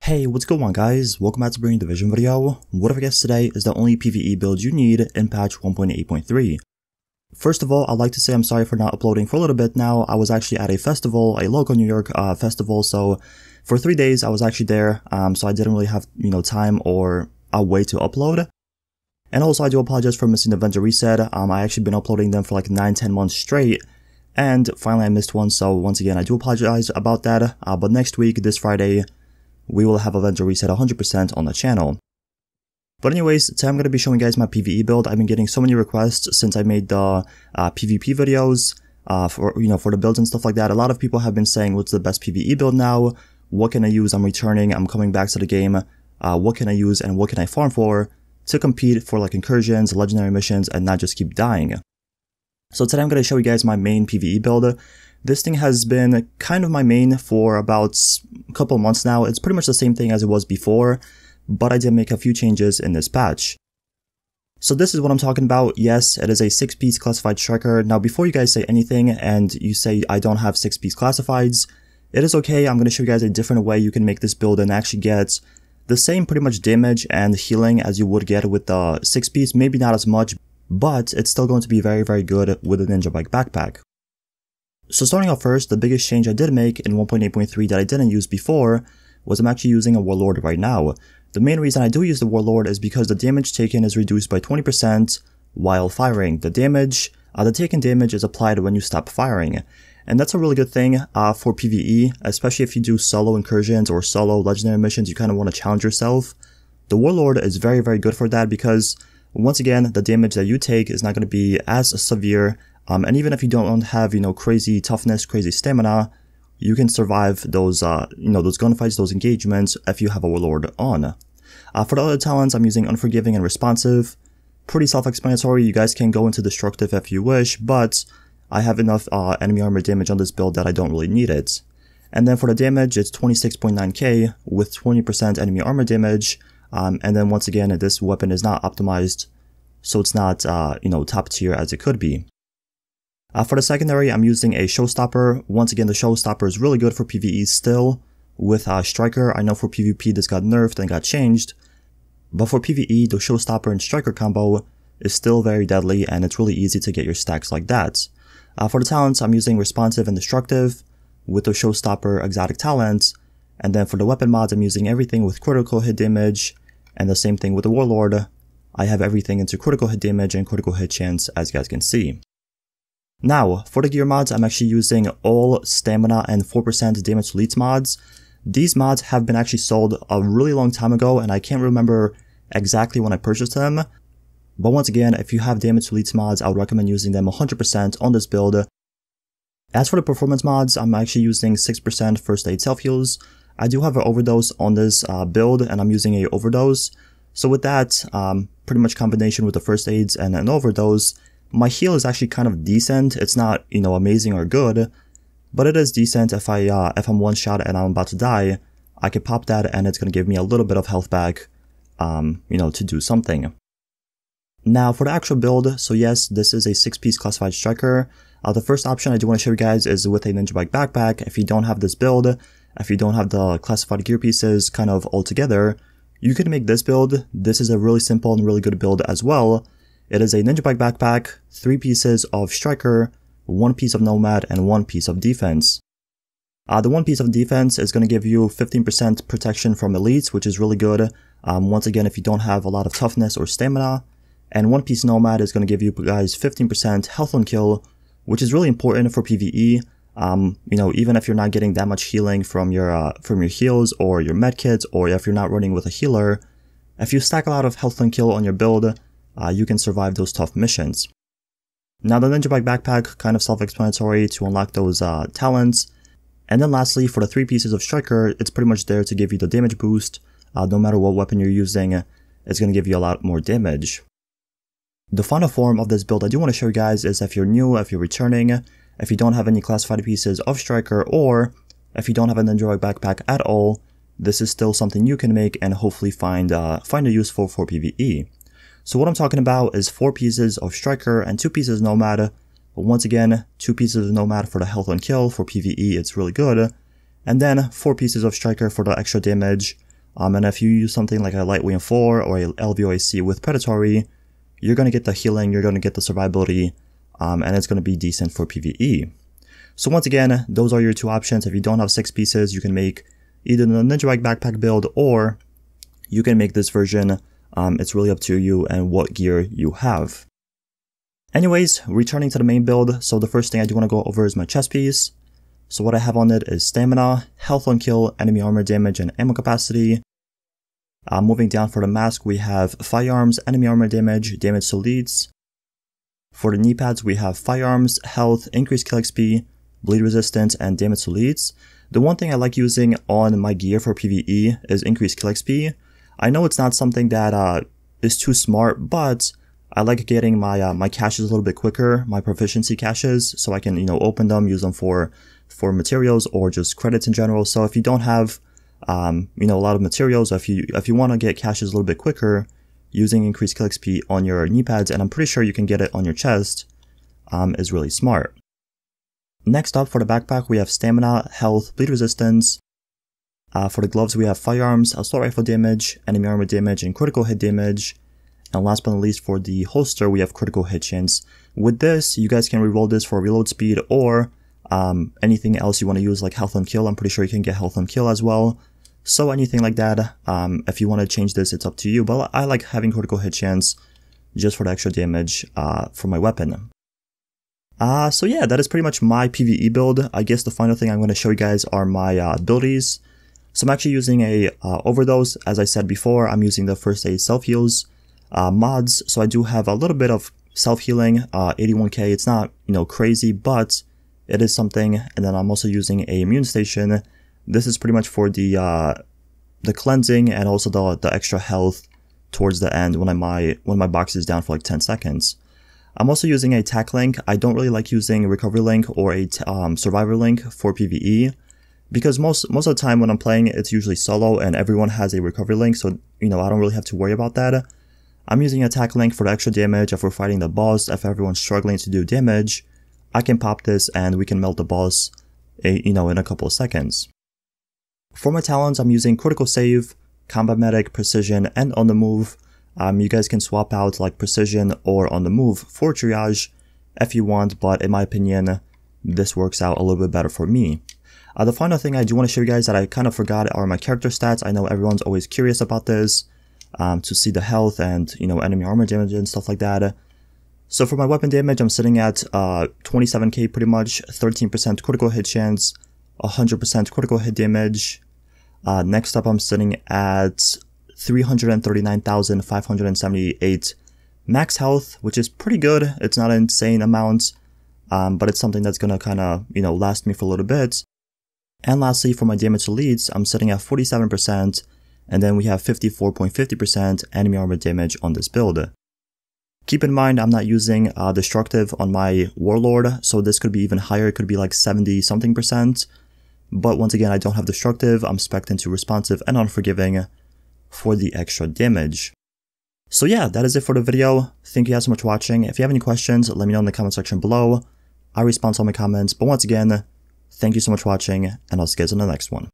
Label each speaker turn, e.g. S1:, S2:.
S1: Hey, what's going on guys? Welcome back to bringing Division video. What I guess today is the only PvE build you need in patch 1.8.3. First of all, I'd like to say I'm sorry for not uploading for a little bit now. I was actually at a festival, a local New York festival, so for 3 days I was actually there, so I didn't really have, time or a way to upload. And also I do apologize for missing the Avenger Reset. I actually been uploading them for like 9-10 months straight, and finally I missed one, so once again I do apologize about that, but next week, this Friday, we will have Avenger Reset 100% on the channel. But anyways, today I'm going to be showing you guys my PvE build. I've been getting so many requests since I made the PvP videos for the builds and stuff like that. A lot of people have been saying, what's the best PvE build now? What can I use? I'm returning, I'm coming back to the game. What can I use and what can I farm for to compete for like incursions, legendary missions, and not just keep dying? So today I'm going to show you guys my main PvE build. This thing has been kind of my main for about a couple of months now. It's pretty much the same thing as it was before, but I did make a few changes in this patch. So this is what I'm talking about. Yes, it is a 6-piece classified striker. Now before you guys say anything and you say I don't have 6-piece classifieds, it is okay. I'm going to show you guys a different way you can make this build and actually get the same pretty much damage and healing as you would get with the 6-piece. Maybe not as much, but it's still going to be very, very good with a Ninja Bike backpack. So starting off first, the biggest change I did make in 1.8.3 that I didn't use before was I'm actually using a Warlord right now. The main reason I do use the Warlord is because the damage taken is reduced by 20% while firing. The taken damage is applied when you stop firing. And that's a really good thing for PvE, especially if you do solo incursions or solo legendary missions, you kind of want to challenge yourself. The Warlord is very, very good for that because, once again, the damage that you take is not going to be as severe. And even if you don't have, crazy toughness, crazy stamina, you can survive those, those gunfights, those engagements if you have a Warlord on. For the other talents, I'm using Unforgiving and Responsive. Pretty self-explanatory. You guys can go into Destructive if you wish, but I have enough enemy armor damage on this build that I don't really need it. And then for the damage, it's 26.9k with 20% enemy armor damage. And then once again, this weapon is not optimized, so it's not, top tier as it could be. For the secondary, I'm using a Showstopper. Once again, the Showstopper is really good for PvE still. With Striker, I know for PvP this got nerfed and got changed. But for PvE, the Showstopper and Striker combo is still very deadly and it's really easy to get your stacks like that. For the talents, I'm using Responsive and Destructive with the Showstopper exotic talents. And then for the weapon mods, I'm using everything with critical hit damage. And the same thing with the Warlord. I have everything into critical hit damage and critical hit chance, as you guys can see. Now, for the gear mods, I'm actually using all stamina and 4% damage to elites mods. These mods have been actually sold a really long time ago, and I can't remember exactly when I purchased them. But once again, if you have damage to elites mods, I would recommend using them 100% on this build. As for the performance mods, I'm actually using 6% first aid self heals. I do have an overdose on this build, and I'm using a overdose. So with that, pretty much combination with the first aids and an overdose, my heal is actually kind of decent. It's not, amazing or good, but it is decent. If I'm one shot and I'm about to die, I can pop that and it's going to give me a little bit of health back, to do something. Now for the actual build, so yes, this is a 6-piece classified striker. The first option I do want to show you guys is with a Ninja Bike backpack. If you don't have this build, if you don't have the classified gear pieces kind of all together, you can make this build. This is a really simple and really good build as well. It is a Ninja Bike backpack, 3 pieces of Striker, 1 piece of Nomad, and 1 piece of Defense. The 1 piece of Defense is going to give you 15% protection from elites, which is really good. Once again, if you don't have a lot of toughness or stamina. And 1 piece Nomad is going to give you guys 15% health on kill, which is really important for PvE. Even if you're not getting that much healing from your heals or your medkits, or if you're not running with a healer, if you stack a lot of health on kill on your build, you can survive those tough missions. Now the Ninja Bike backpack, kind of self-explanatory to unlock those talents. And then lastly, for the 3 pieces of Striker, it's pretty much there to give you the damage boost. No matter what weapon you're using, it's going to give you a lot more damage. The final form of this build I do want to show you guys is if you're new, if you're returning, if you don't have any classified pieces of Striker, or if you don't have a Ninja Bike backpack at all, this is still something you can make and hopefully find it useful for PvE. So what I'm talking about is 4 pieces of Striker and 2 pieces of Nomad. But once again, 2 pieces of Nomad for the health and kill. For PvE, it's really good. And then 4 pieces of Striker for the extra damage. And if you use something like a Lightweight 4 or a LVOAC with Predatory, you're going to get the healing, you're going to get the survivability, and it's going to be decent for PvE. So once again, those are your two options. If you don't have 6 pieces, you can make either the Ninja Rag backpack build, or you can make this version. It's really up to you and what gear you have. Anyways, returning to the main build, so the first thing I do want to go over is my chest piece. So what I have on it is stamina, health on kill, enemy armor damage, and ammo capacity. Moving down for the mask, we have firearms, enemy armor damage, damage to leads. For the knee pads, we have firearms, health, increased kill XP, bleed resistance, and damage to leads. The one thing I like using on my gear for PvE is increased kill XP. I know it's not something that is too smart, but I like getting my my caches a little bit quicker, my proficiency caches, so I can, open them, use them for materials or just credits in general. So if you don't have a lot of materials, if you want to get caches a little bit quicker, using increased kill XP on your knee pads, and I'm pretty sure you can get it on your chest, is really smart. Next up, for the backpack, we have stamina, health, bleed resistance. For the gloves, we have firearms, assault rifle damage, enemy armor damage, and critical hit damage. And last but not least, for the holster, we have critical hit chance. With this, you guys can reroll this for reload speed, or anything else you want to use, like health on kill. I'm pretty sure you can get health on kill as well. So anything like that, if you want to change this, it's up to you. But I like having critical hit chance just for the extra damage for my weapon. So yeah, that is pretty much my PvE build. I guess the final thing I'm going to show you guys are my abilities. So I'm actually using a overdose. As I said before, I'm using the first aid self-heals mods. So I do have a little bit of self-healing, 81k. It's not, crazy, but it is something. And then I'm also using a immune station. This is pretty much for the cleansing and also the extra health towards the end when my box is down for like 10 seconds. I'm also using a tack link. I don't really like using recovery link or a survivor link for PvE, because most of the time when I'm playing, it's usually solo and everyone has a recovery link, so I don't really have to worry about that. I'm using a tack link for the extra damage. If we're fighting the boss, if everyone's struggling to do damage, I can pop this and we can melt the boss, in a couple of seconds. For my talents, I'm using critical save, combat medic, precision, and on the move. You guys can swap out like precision or on the move for triage if you want, but in my opinion, this works out a little bit better for me. The final thing I do want to show you guys that I kind of forgot are my character stats. I know everyone's always curious about this, to see the health and, enemy armor damage and stuff like that. So for my weapon damage, I'm sitting at 27k pretty much, 13% critical hit chance, 100% critical hit damage. Next up, I'm sitting at 339,578 max health, which is pretty good. It's not an insane amount, but it's something that's gonna kind of, last me for a little bit. And lastly, for my damage to leads, I'm sitting at 47%, and then we have 54.50% enemy armor damage on this build. Keep in mind, I'm not using destructive on my Warlord, so this could be even higher. It could be like 70 something percent. But once again, I don't have destructive. I'm spec'd into responsive and unforgiving for the extra damage. So yeah, that is it for the video. Thank you guys so much for watching. If you have any questions, let me know in the comment section below. I respond to all my comments. But once again, thank you so much for watching, and I'll see you guys in the next one.